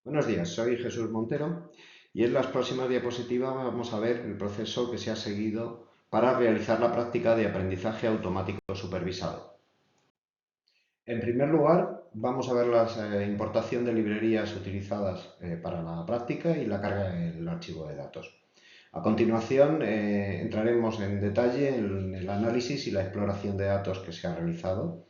Buenos días, soy Jesús Montero y en las próximas diapositivas vamos a ver el proceso que se ha seguido para realizar la práctica de aprendizaje automático supervisado. En primer lugar, vamos a ver la importación de librerías utilizadas para la práctica y la carga del archivo de datos. A continuación, entraremos en detalle en el análisis y la exploración de datos que se ha realizado.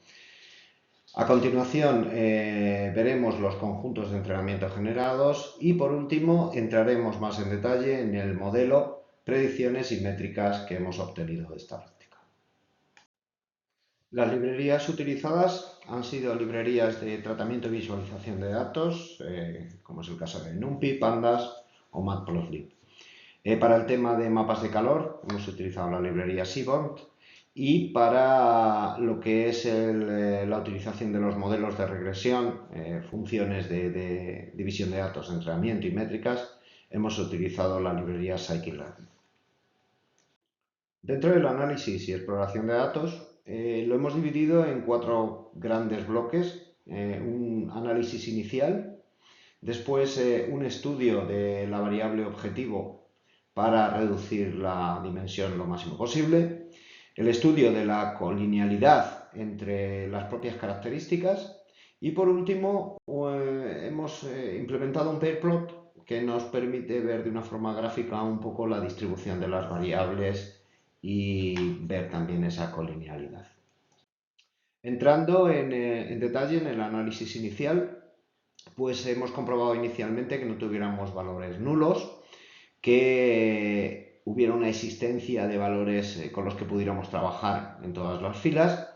A continuación, veremos los conjuntos de entrenamiento generados y, por último, entraremos más en detalle en el modelo, predicciones y métricas que hemos obtenido de esta práctica. Las librerías utilizadas han sido librerías de tratamiento y visualización de datos, como es el caso de NumPy, Pandas o Matplotlib. Para el tema de mapas de calor hemos utilizado la librería Seaborn y para lo que es la utilización de los modelos de regresión, funciones de división de datos, entrenamiento y métricas, hemos utilizado la librería Scikit-Learn. Dentro del análisis y exploración de datos, lo hemos dividido en 4 grandes bloques. Un análisis inicial, después un estudio de la variable objetivo para reducir la dimensión lo máximo posible, el estudio de la colinealidad entre las propias características y, por último, hemos implementado un pairplot que nos permite ver de una forma gráfica un poco la distribución de las variables y ver también esa colinealidad. Entrando en detalle en el análisis inicial, pues hemos comprobado inicialmente que no tuviéramos valores nulos, que hubiera una existencia de valores con los que pudiéramos trabajar en todas las filas.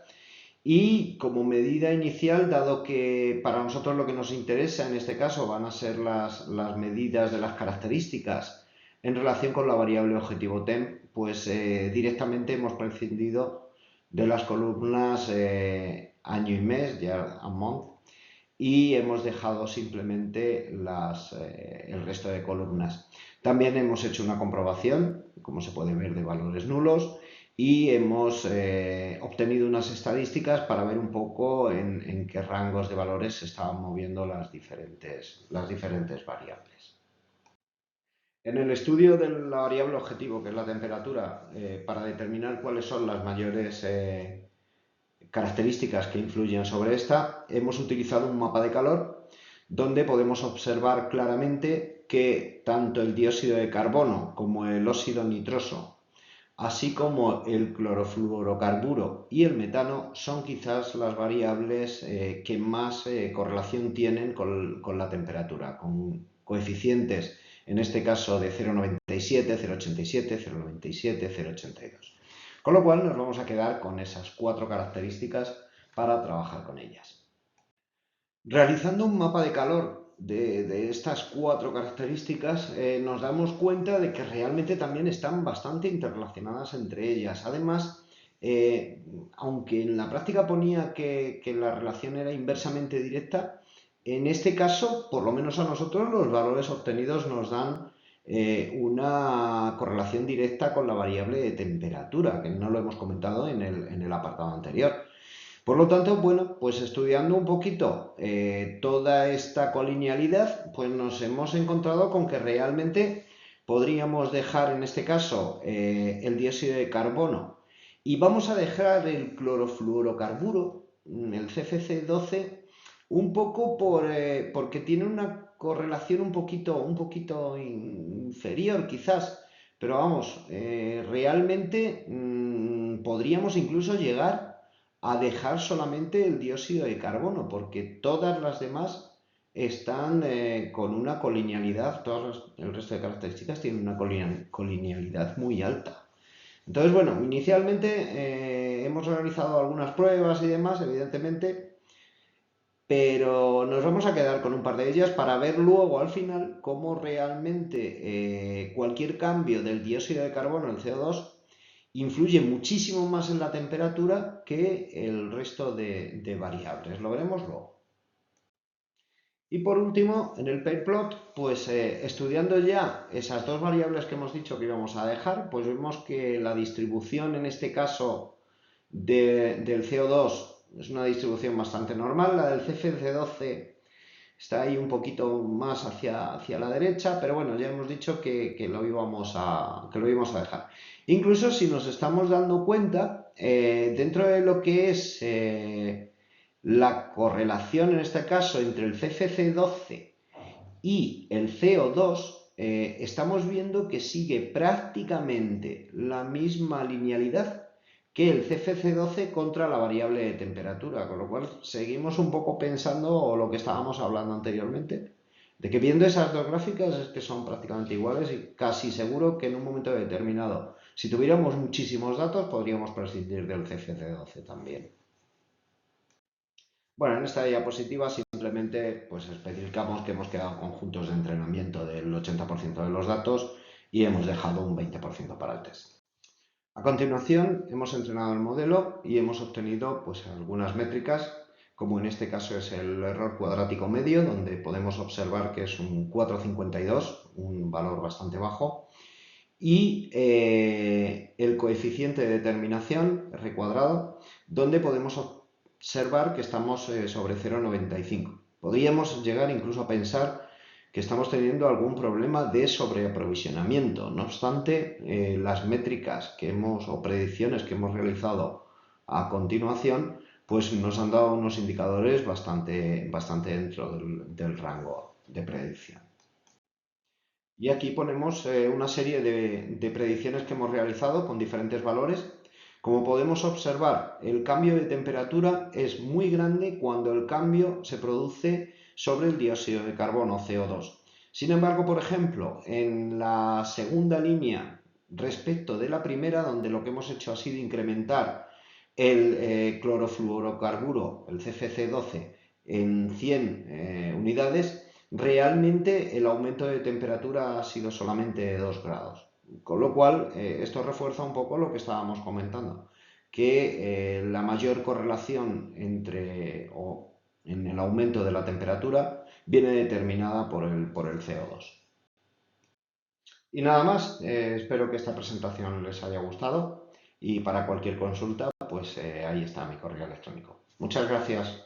Y como medida inicial, dado que para nosotros lo que nos interesa en este caso van a ser las medidas de las características en relación con la variable objetivo TEM, pues directamente hemos prescindido de las columnas año y mes, year and month, y hemos dejado simplemente el resto de columnas. También hemos hecho una comprobación, como se puede ver, de valores nulos y hemos obtenido unas estadísticas para ver un poco en qué rangos de valores se estaban moviendo las diferentes variables. En el estudio de la variable objetivo, que es la temperatura, para determinar cuáles son las mayores características que influyen sobre esta, hemos utilizado un mapa de calor donde podemos observar claramente que tanto el dióxido de carbono como el óxido nitroso, así como el clorofluorocarburo y el metano, son quizás las variables que más correlación tienen con la temperatura, con coeficientes en este caso de 0,97, 0,87, 0,97, 0,82. Con lo cual nos vamos a quedar con esas 4 características para trabajar con ellas. Realizando un mapa de calor de estas 4 características, nos damos cuenta de que realmente también están bastante interrelacionadas entre ellas. Además, aunque en la práctica ponía que la relación era inversamente directa, en este caso, por lo menos a nosotros, los valores obtenidos nos dan una correlación directa con la variable de temperatura, que no lo hemos comentado en el apartado anterior. Por lo tanto, bueno, pues estudiando un poquito toda esta colinealidad, pues nos hemos encontrado con que realmente podríamos dejar en este caso el dióxido de carbono y vamos a dejar el clorofluorocarburo, el CFC12, un poco porque tiene una correlación un poquito inferior quizás, pero vamos, realmente podríamos incluso llegar a dejar solamente el dióxido de carbono, porque todas las demás están con una colinealidad, el resto de características tienen una colinealidad muy alta. Entonces, bueno, inicialmente hemos realizado algunas pruebas y demás, evidentemente, pero nos vamos a quedar con un par de ellas para ver luego al final cómo realmente cualquier cambio del dióxido de carbono, el CO2, influye muchísimo más en la temperatura que el resto de variables. Lo veremos luego. Y por último, en el pairplot, pues estudiando ya esas 2 variables que hemos dicho que íbamos a dejar, pues vemos que la distribución en este caso del CO2 es una distribución bastante normal, la del CFC12 está ahí un poquito más hacia la derecha, pero bueno, ya hemos dicho que lo íbamos a dejar. Incluso si nos estamos dando cuenta, dentro de lo que es la correlación en este caso entre el CFC12 y el CO2, estamos viendo que sigue prácticamente la misma linealidad que el CFC12 contra la variable de temperatura, con lo cual seguimos un poco pensando lo que estábamos hablando anteriormente, de que viendo esas dos gráficas es que son prácticamente iguales y casi seguro que en un momento determinado, si tuviéramos muchísimos datos, podríamos prescindir del CFC12 también. Bueno, en esta diapositiva simplemente pues especificamos que hemos quedado conjuntos de entrenamiento del 80% de los datos y hemos dejado un 20% para el test. A continuación, hemos entrenado el modelo y hemos obtenido pues, algunas métricas, como en este caso es el error cuadrático medio, donde podemos observar que es un 4,52, un valor bastante bajo, y el coeficiente de determinación, R cuadrado, donde podemos observar que estamos sobre 0,95. Podríamos llegar incluso a pensar que estamos teniendo algún problema de sobreaprovisionamiento. No obstante, las métricas que o predicciones que hemos realizado a continuación, pues nos han dado unos indicadores bastante dentro del rango de predicción. Y aquí ponemos una serie de predicciones que hemos realizado con diferentes valores. Como podemos observar, el cambio de temperatura es muy grande cuando el cambio se produce sobre el dióxido de carbono, CO2. Sin embargo, por ejemplo, en la segunda línea respecto de la primera, donde lo que hemos hecho ha sido incrementar el clorofluorocarburo, el CFC12, en 100 unidades, realmente el aumento de temperatura ha sido solamente de 2 grados. Con lo cual, esto refuerza un poco lo que estábamos comentando, que la mayor correlación en el aumento de la temperatura viene determinada por el CO2. Y nada más, espero que esta presentación les haya gustado y para cualquier consulta, pues ahí está mi correo electrónico. Muchas gracias.